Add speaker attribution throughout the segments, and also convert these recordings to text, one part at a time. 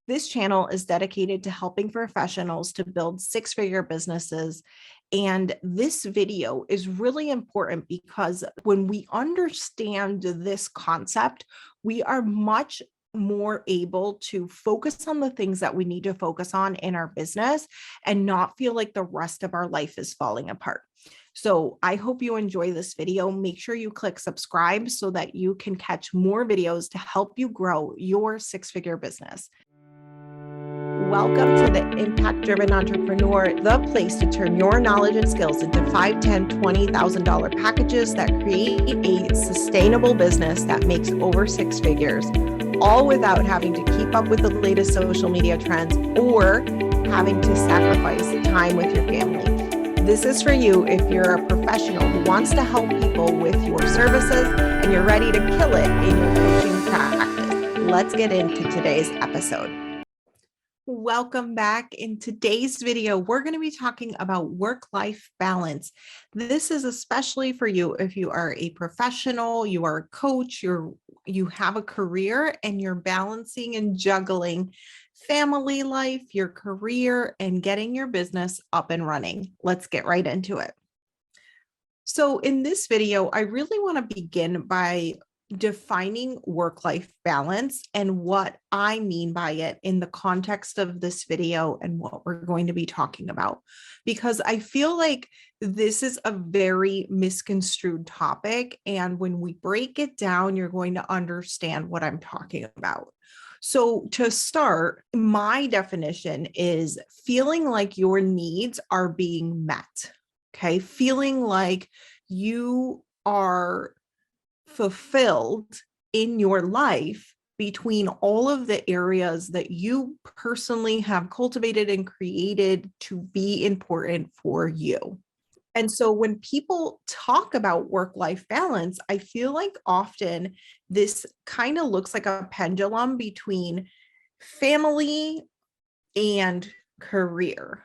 Speaker 1: This channel is dedicated to helping professionals to build six-figure businesses. And this video is really important because when we understand this concept, we are much more able to focus on the things that we need to focus on in our business and not feel like the rest of our life is falling apart. So I hope you enjoy this video. Make sure you click subscribe so that you can catch more videos to help you grow your six-figure business. Welcome to the Impact Driven Entrepreneur, the place to turn your knowledge and skills into $5,000, $10,000, $20,000 packages that create a sustainable business that makes over six figures, all without having to keep up with the latest social media trends or having to sacrifice time with your family. This is for you if you're a professional who wants to help people with your services and you're ready to kill it in your coaching practice. Let's get into today's episode. Welcome back. In today's video, we're going to be talking about work-life balance. This is especially for you if you are a professional, you are a coach, you have a career, and you're balancing and juggling family life, your career, and getting your business up and running. Let's get right into it. So in this video, I really want to begin by defining work-life balance and what I mean by it in the context of this video and what we're going to be talking about, because I feel like this is a very misconstrued topic. And when we break it down, you're going to understand what I'm talking about. So to start, my definition is feeling like your needs are being met. Okay. Feeling like you are fulfilled in your life between all of the areas that you personally have cultivated and created to be important for you. And so when people talk about work-life balance, I feel like often this kind of looks like a pendulum between family and career,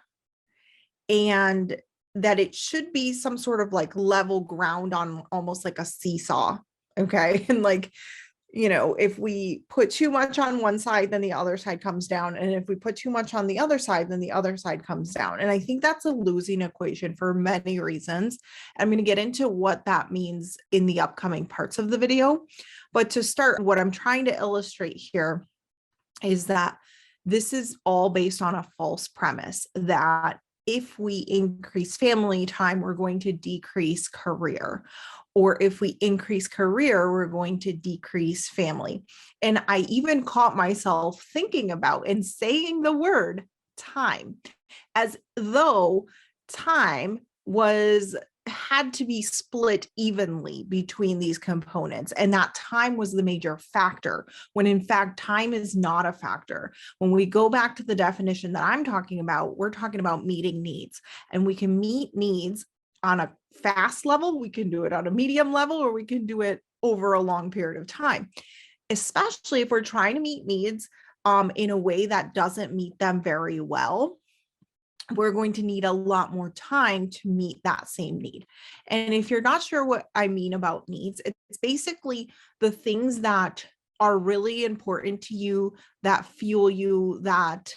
Speaker 1: and that it should be some sort of like level ground on almost like a seesaw. Okay. And like, if we put too much on one side, then the other side comes down. And if we put too much on the other side, then the other side comes down. And I think that's a losing equation for many reasons. I'm going to get into what that means in the upcoming parts of the video. But to start, what I'm trying to illustrate here is that this is all based on a false premise that if we increase family time, we're going to decrease career. Or if we increase career, we're going to decrease family. And I even caught myself thinking about and saying the word time as though time had to be split evenly between these components. And that time was the major factor, when in fact, time is not a factor. When we go back to the definition that I'm talking about, we're talking about meeting needs, and we can meet needs on a fast level, we can do it on a medium level, or we can do it over a long period of time, especially if we're trying to meet needs in a way that doesn't meet them very well. We're going to need a lot more time to meet that same need. And if you're not sure what I mean about needs, it's basically the things that are really important to you, that fuel you, that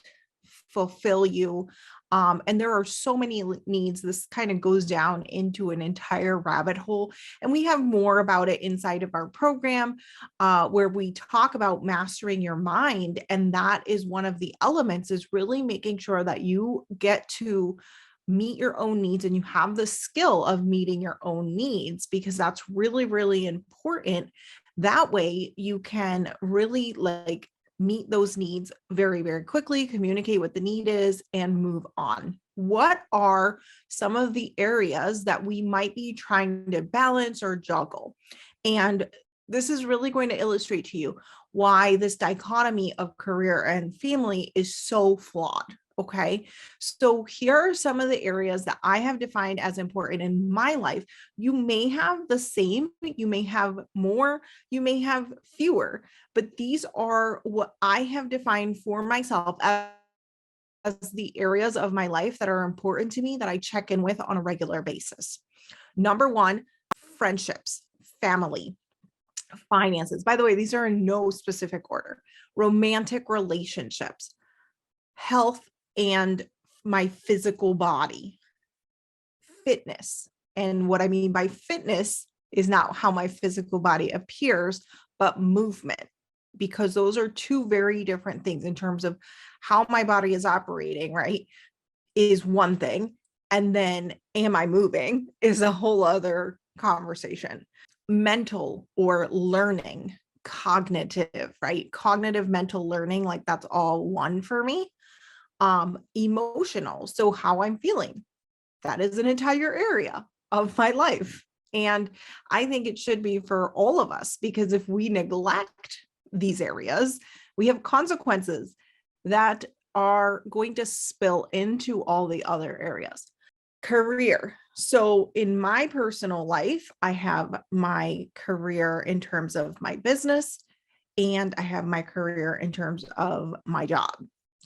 Speaker 1: fulfill you. And there are so many needs. This kind of goes down into an entire rabbit hole. And we have more about it inside of our program where we talk about mastering your mind. And that is one of the elements, is really making sure that you get to meet your own needs and you have the skill of meeting your own needs, because that's really, really important. That way you can really meet those needs very, very quickly, communicate what the need is, and move on. What are some of the areas that we might be trying to balance or juggle? And this is really going to illustrate to you why this dichotomy of career and family is so flawed. Okay, so here are some of the areas that I have defined as important in my life. You may have the same, you may have more, you may have fewer, but these are what I have defined for myself as the areas of my life that are important to me, that I check in with on a regular basis. Number one, friendships, family, finances. By the way, these are in no specific order. romantic relationships, health and my physical body, fitness. And what I mean by fitness is not how my physical body appears, but movement, because those are two very different things in terms of how my body is operating, right? Is one thing. And then, am I moving is a whole other conversation. Mental or learning, cognitive, right? Cognitive mental learning, like that's all one for me. Emotional, so how I'm feeling, that is an entire area of my life. And I think it should be for all of us, because if we neglect these areas, we have consequences that are going to spill into all the other areas. Career. So in my personal life, I have my career in terms of my business, and I have my career in terms of my job.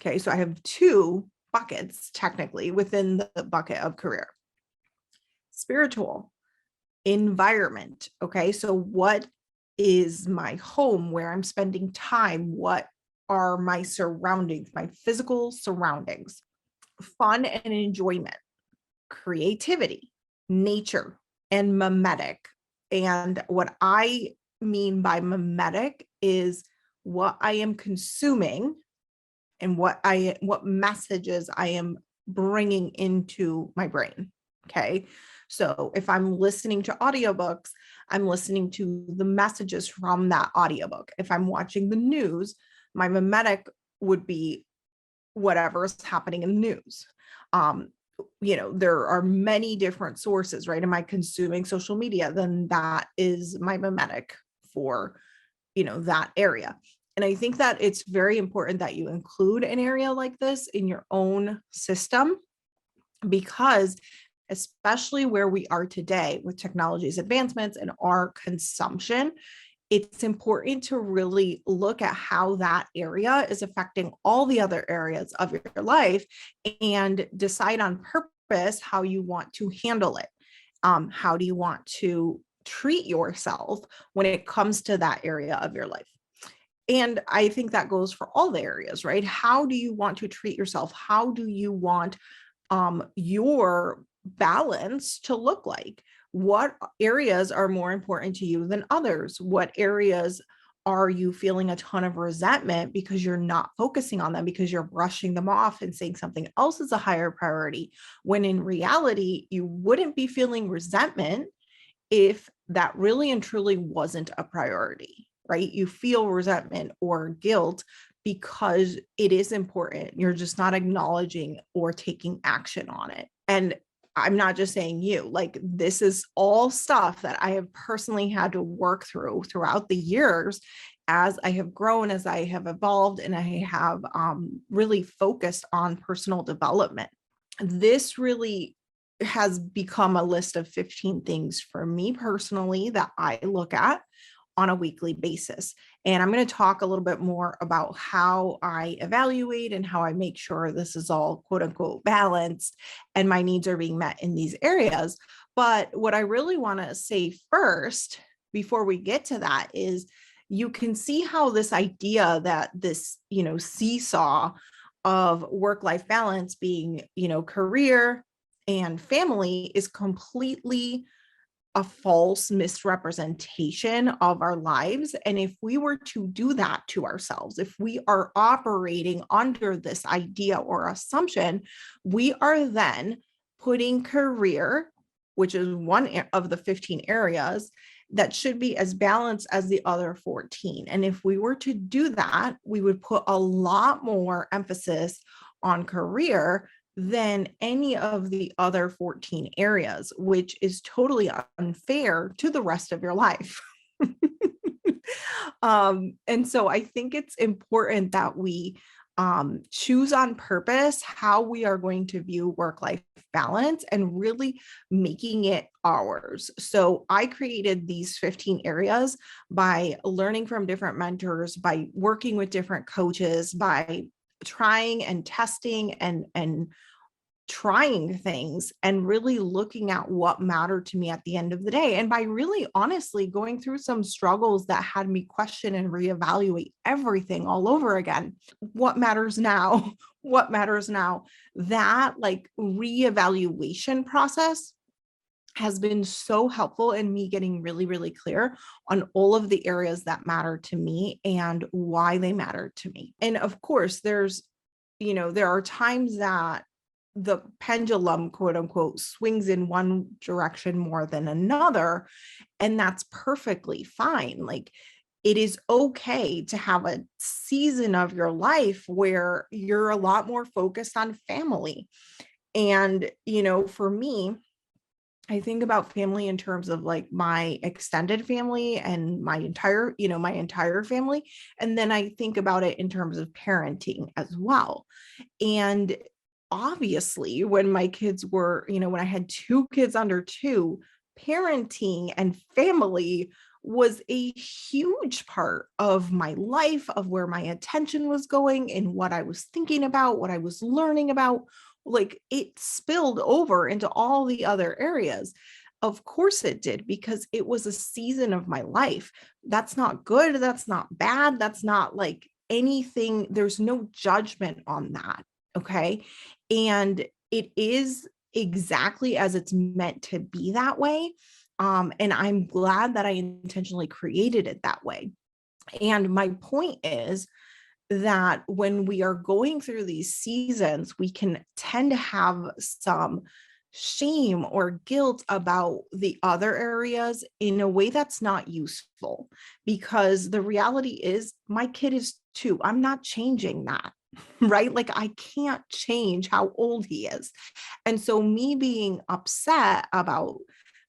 Speaker 1: Okay, so I have two buckets technically within the bucket of career. Spiritual, environment. Okay, so what is my home, where I'm spending time? What are my surroundings, my physical surroundings? Fun and enjoyment, creativity, nature, and memetic. And what I mean by memetic is what I am consuming and what messages I am bringing into my brain. Okay. So if I'm listening to audiobooks, I'm listening to the messages from that audiobook. If I'm watching the news, my memetic would be whatever's happening in the news. There are many different sources, right? Am I consuming social media? Then that is my memetic for, that area. And I think that it's very important that you include an area like this in your own system, because especially where we are today with technology's advancements and our consumption, it's important to really look at how that area is affecting all the other areas of your life and decide on purpose how you want to handle it. How do you want to treat yourself when it comes to that area of your life? And I think that goes for all the areas, right? How do you want to treat yourself? How do you want your balance to look like? What areas are more important to you than others? What areas are you feeling a ton of resentment because you're not focusing on them, because you're brushing them off and saying something else is a higher priority, when in reality, you wouldn't be feeling resentment if that really and truly wasn't a priority, right? You feel resentment or guilt because it is important. You're just not acknowledging or taking action on it. And I'm not just saying you, like, this is all stuff that I have personally had to work through throughout the years as I have grown, as I have evolved, and I have really focused on personal development. This really has become a list of 15 things for me personally that I look at on a weekly basis. And I'm going to talk a little bit more about how I evaluate and how I make sure this is all quote unquote balanced and my needs are being met in these areas. But what I really want to say first, before we get to that, is you can see how this idea that this, seesaw of work-life balance being, career and family is completely a false misrepresentation of our lives. And if we were to do that to ourselves, if we are operating under this idea or assumption, we are then putting career, which is one of the 15 areas, that should be as balanced as the other 14. And if we were to do that, we would put a lot more emphasis on career than any of the other 14 areas, which is totally unfair to the rest of your life. And so I think it's important that we choose on purpose how we are going to view work-life balance and really making it ours. So I created these 15 areas by learning from different mentors, by working with different coaches, by trying and testing and trying things and really looking at what mattered to me at the end of the day. And by really honestly going through some struggles that had me question and reevaluate everything all over again. What matters now? What matters now? That like reevaluation process has been so helpful in me getting really, really clear on all of the areas that matter to me and why they matter to me. And of course, there are times that the pendulum, quote unquote, swings in one direction more than another. And that's perfectly fine. Like, it is okay to have a season of your life where you're a lot more focused on family. And, for me, I think about family in terms of like my extended family and my entire family. And then I think about it in terms of parenting as well. And obviously, when my kids were, when I had two kids under two, parenting and family was a huge part of my life, of where my attention was going and what I was thinking about, what I was learning about. Like, it spilled over into all the other areas. Of course it did, because it was a season of my life. That's not good. That's not bad. That's not like anything. There's no judgment on that. Okay. And it is exactly as it's meant to be that way. And I'm glad that I intentionally created it that way. And my point is that when we are going through these seasons, we can tend to have some shame or guilt about the other areas in a way that's not useful, because the reality is my kid is 2. I'm not changing that. Right? Like, I can't change how old he is. And so me being upset about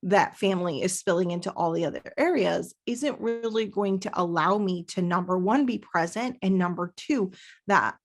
Speaker 1: that family is spilling into all the other areas isn't really going to allow me to, number one, be present, and number two, that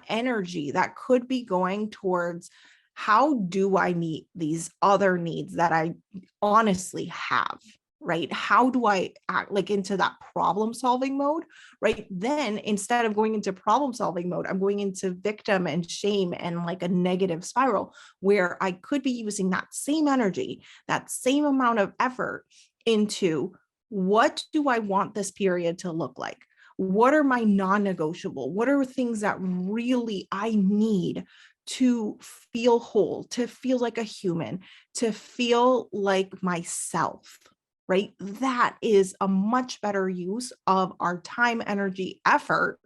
Speaker 1: energy that could be going towards how do I meet these other needs that I honestly have, right? How do I act like into that problem solving mode, right? Then instead of going into problem solving mode, I'm going into victim and shame and like a negative spiral, where I could be using that same energy, that same amount of effort into, what do I want this period to look like? What are my non-negotiable? What are things that really I need to feel whole, to feel like a human, to feel like myself? Right? That is a much better use of our time, energy, effort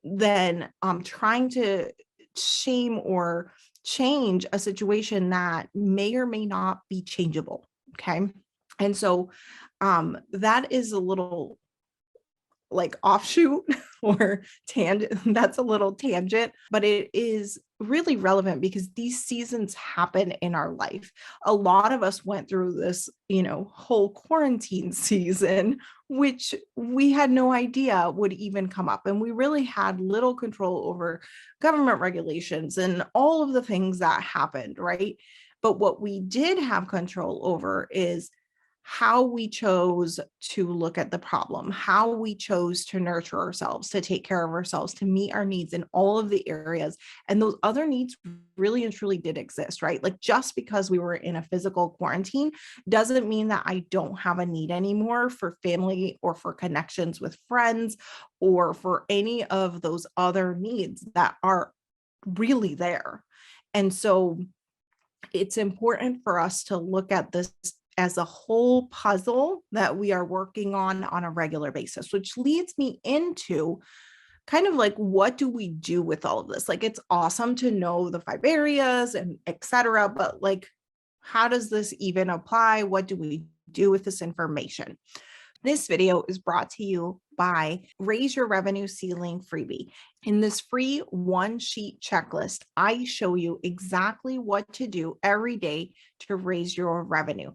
Speaker 1: than trying to shame or change a situation that may or may not be changeable. Okay. And so that is a little like offshoot or tangent. That's a little tangent, but it is really relevant because these seasons happen in our life. A lot of us went through this, whole quarantine season, which we had no idea would even come up. And we really had little control over government regulations and all of the things that happened, right? But what we did have control over is how we chose to look at the problem, how we chose to nurture ourselves, to take care of ourselves, to meet our needs in all of the areas. And those other needs really and truly did exist, right? Like, just because we were in a physical quarantine doesn't mean that I don't have a need anymore for family or for connections with friends or for any of those other needs that are really there. And so it's important for us to look at this as a whole puzzle that we are working on a regular basis, which leads me into kind of like, what do we do with all of this? Like, it's awesome to know the 5 areas and etc., but like, how does this even apply? What do we do with this information? This video is brought to you by Raise Your Revenue Ceiling Freebie. In this free 1-sheet checklist, I show you exactly what to do every day to raise your revenue.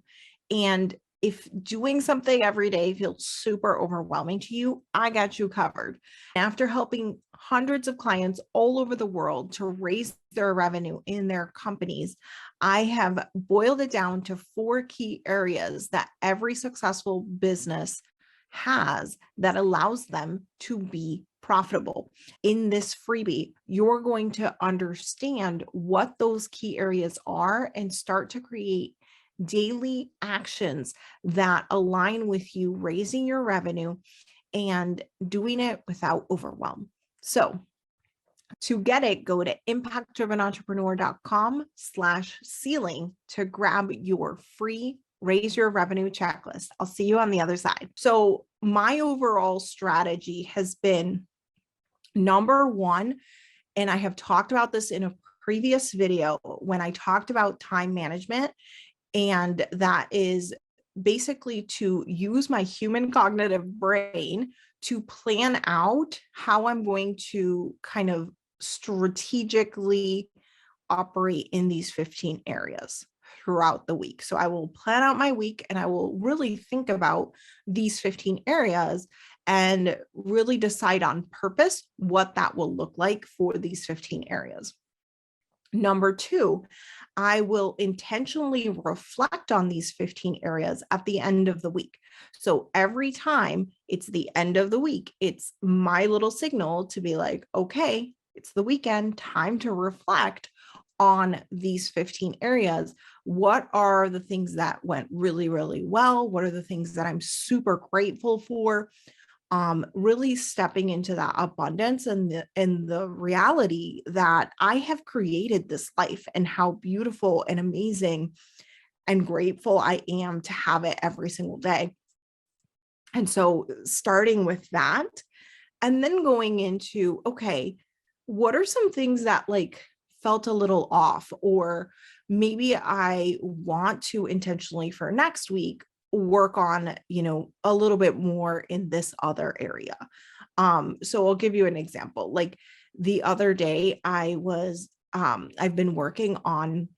Speaker 1: And if doing something every day feels super overwhelming to you, I got you covered. After helping hundreds of clients all over the world to raise their revenue in their companies, I have boiled it down to 4 key areas that every successful business has that allows them to be profitable. In this freebie, you're going to understand what those key areas are and start to create daily actions that align with you raising your revenue and doing it without overwhelm. So to get it, go to impactdrivenentrepreneur.com/ceiling to grab your free raise your revenue checklist. I'll see you on the other side. So my overall strategy has been number one, and I have talked about this in a previous video when I talked about time management, and that is basically to use my human cognitive brain to plan out how I'm going to kind of strategically operate in these 15 areas throughout the week. So I will plan out my week and I will really think about these 15 areas and really decide on purpose what that will look like for these 15 areas. Number two, I will intentionally reflect on these 15 areas at the end of the week. So every time it's the end of the week, it's my little signal to be like, okay, it's the weekend, time to reflect on these 15 areas. What are the things that went really, really well? What are the things that I'm super grateful for? Really stepping into that abundance and the reality that I have created this life and how beautiful and amazing and grateful I am to have it every single day. And so starting with that and then going into, okay, what are some things that like felt a little off, or maybe I want to intentionally for next week work on, a little bit more in this other area. So I'll give you an example. Like the other day I've been working on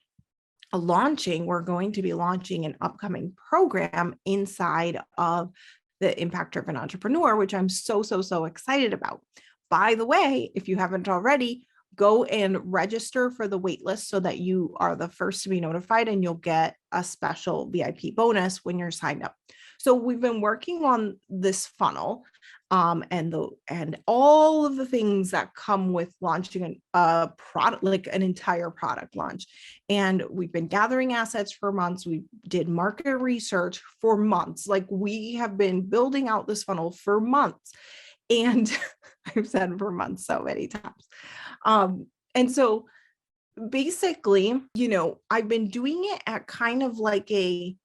Speaker 1: we're going to be launching an upcoming program inside of the Impact Driven Entrepreneur, which I'm so excited about. By the way, if you haven't already, go and register for the waitlist so that you are the first to be notified and you'll get a special VIP bonus when you're signed up. So we've been working on this funnel and all of the things that come with launching a product, like an entire product launch. And we've been gathering assets for months. We did market research for months. Like we have been building out this funnel for months. And I've said for months so many times. And so basically, I've been doing it at kind of like a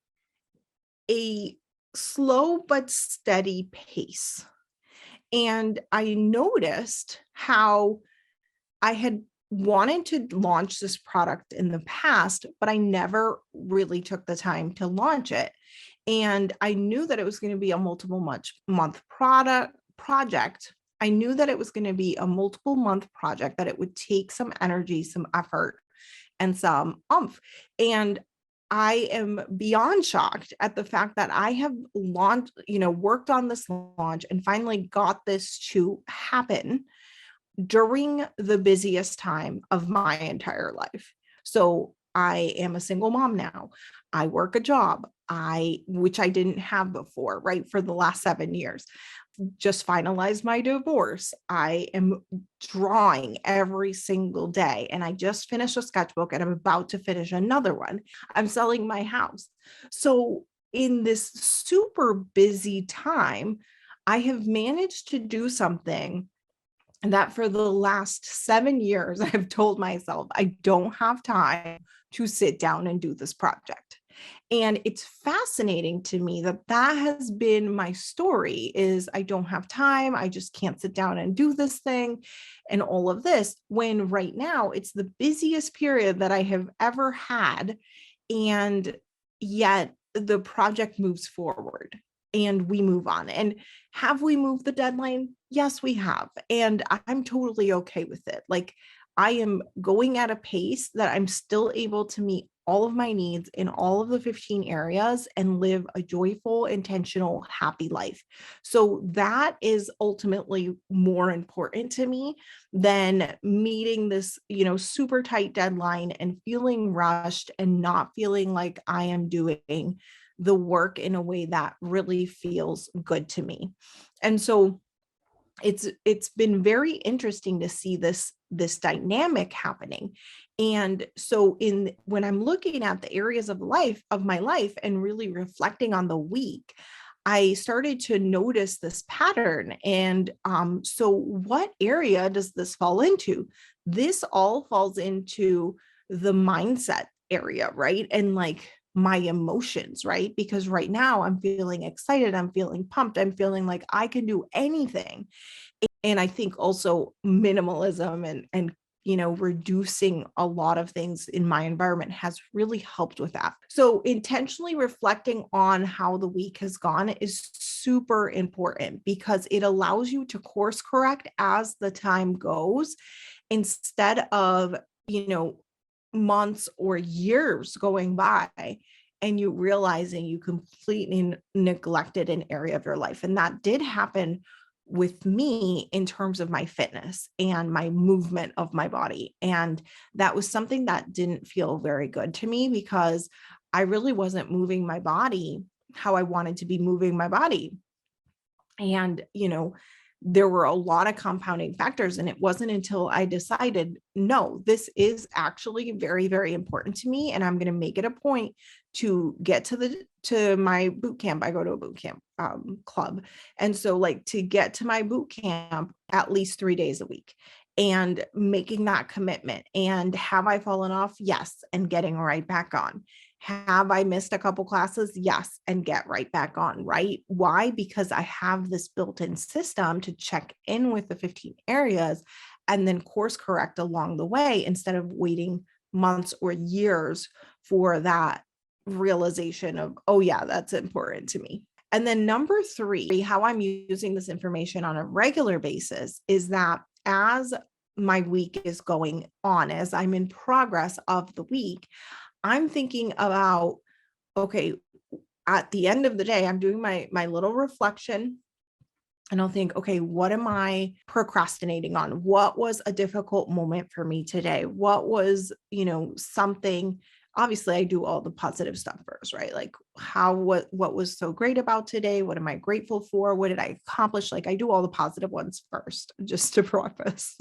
Speaker 1: slow but steady pace. And I noticed how I had wanted to launch this product in the past, but I never really took the time to launch it. And I knew that it was going to be a multiple month project. I knew that it was going to be a multiple month project, that it would take some energy, some effort, and some oomph. And I am beyond shocked at the fact that I have launched, worked on this launch and finally got this to happen during the busiest time of my entire life. So I am a single mom now. I work a job, which I didn't have before, right? For the last 7 years. Just finalized my divorce. I am drawing every single day, and I just finished a sketchbook and I'm about to finish another one. I'm selling my house. So in this super busy time, I have managed to do something that for the last 7 years, I've told myself, I don't have time to sit down and do this project. And it's fascinating to me that has been my story, is I don't have time. I just can't sit down and do this thing and all of this, when right now it's the busiest period that I have ever had. And yet the project moves forward and we move on. And have we moved the deadline? Yes, we have. And I'm totally okay with it. Like I am going at a pace that I'm still able to meet all of my needs in all of the 15 areas and live a joyful, intentional, happy life. So that is ultimately more important to me than meeting this, super tight deadline and feeling rushed and not feeling like I am doing the work in a way that really feels good to me. And so it's been very interesting to see this dynamic happening. And so when I'm looking at the areas of my life and really reflecting on the week, I started to notice this pattern. And so what area does this fall into? This all falls into the mindset area, right? And like my emotions, right? Because right now I'm feeling excited, I'm feeling pumped, I'm feeling like I can do anything. And I think also minimalism and reducing a lot of things in my environment has really helped with that. So intentionally reflecting on how the week has gone is super important because it allows you to course correct as the time goes, instead of, months or years going by and you realizing you completely neglected an area of your life. And that did happen with me in terms of my fitness and my movement of my body. And that was something that didn't feel very good to me because I really wasn't moving my body how I wanted to be moving my body. And, there were a lot of compounding factors. And it wasn't until I decided, no, this is actually very, very important to me. And I'm going to make it a point to get to my boot camp. I go to a boot camp club. And so like to get to my boot camp at least 3 days a week and making that commitment. And have I fallen off? Yes. And getting right back on. Have I missed a couple classes? Yes. And get right back on, right? Why? Because I have this built-in system to check in with the 15 areas and then course correct along the way instead of waiting months or years for that realization of, oh yeah, that's important to me. And then number 3, how I'm using this information on a regular basis is that as my week is going on, as I'm in progress of the week, I'm thinking about, okay, at the end of the day, I'm doing my little reflection and I'll think, okay, what am I procrastinating on? What was a difficult moment for me today? What was, something, obviously I do all the positive stuff first, right? Like what was so great about today? What am I grateful for? What did I accomplish? Like I do all the positive ones first, just to preface.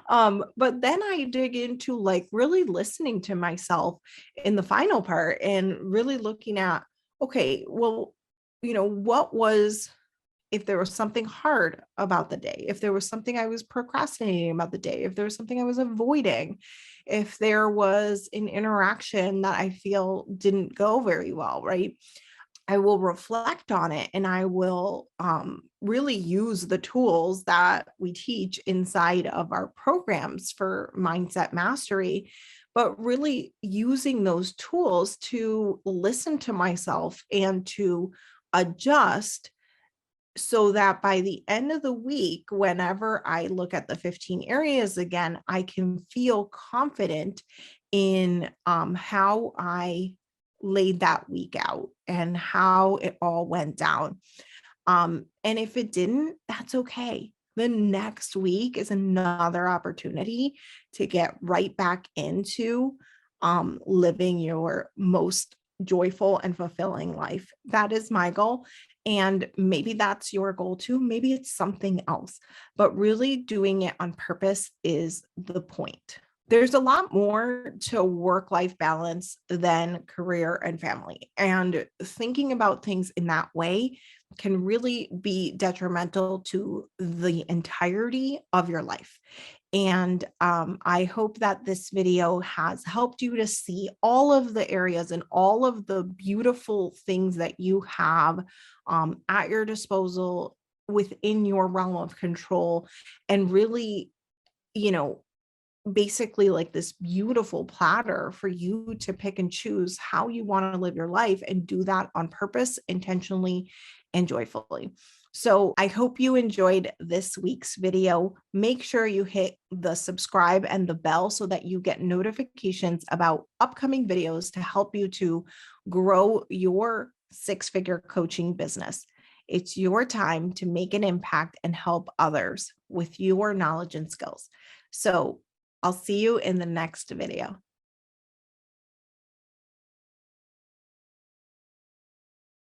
Speaker 1: But then I dig into like really listening to myself in the final part and really looking at, okay, well, what was, if there was something hard about the day, if there was something I was procrastinating about the day, if there was something I was avoiding, if there was an interaction that I feel didn't go very well, right? I will reflect on it and I will really use the tools that we teach inside of our programs for mindset mastery, but really using those tools to listen to myself and to adjust so that by the end of the week, whenever I look at the 15 areas again, I can feel confident in how I laid that week out and how it all went down. And if it didn't, that's okay. The next week is another opportunity to get right back into living your most joyful and fulfilling life. That is my goal. And maybe that's your goal too. Maybe it's something else, but really doing it on purpose is the point. There's a lot more to work-life balance than career and family. And thinking about things in that way can really be detrimental to the entirety of your life. And I hope that this video has helped you to see all of the areas and all of the beautiful things that you have at your disposal within your realm of control, and really, basically like this beautiful platter for you to pick and choose how you want to live your life and do that on purpose, intentionally, and joyfully. So I hope you enjoyed this week's video. Make sure you hit the subscribe and the bell so that you get notifications about upcoming videos to help you to grow your six-figure coaching business. It's your time to make an impact and help others with your knowledge and skills. So I'll see you in the next video.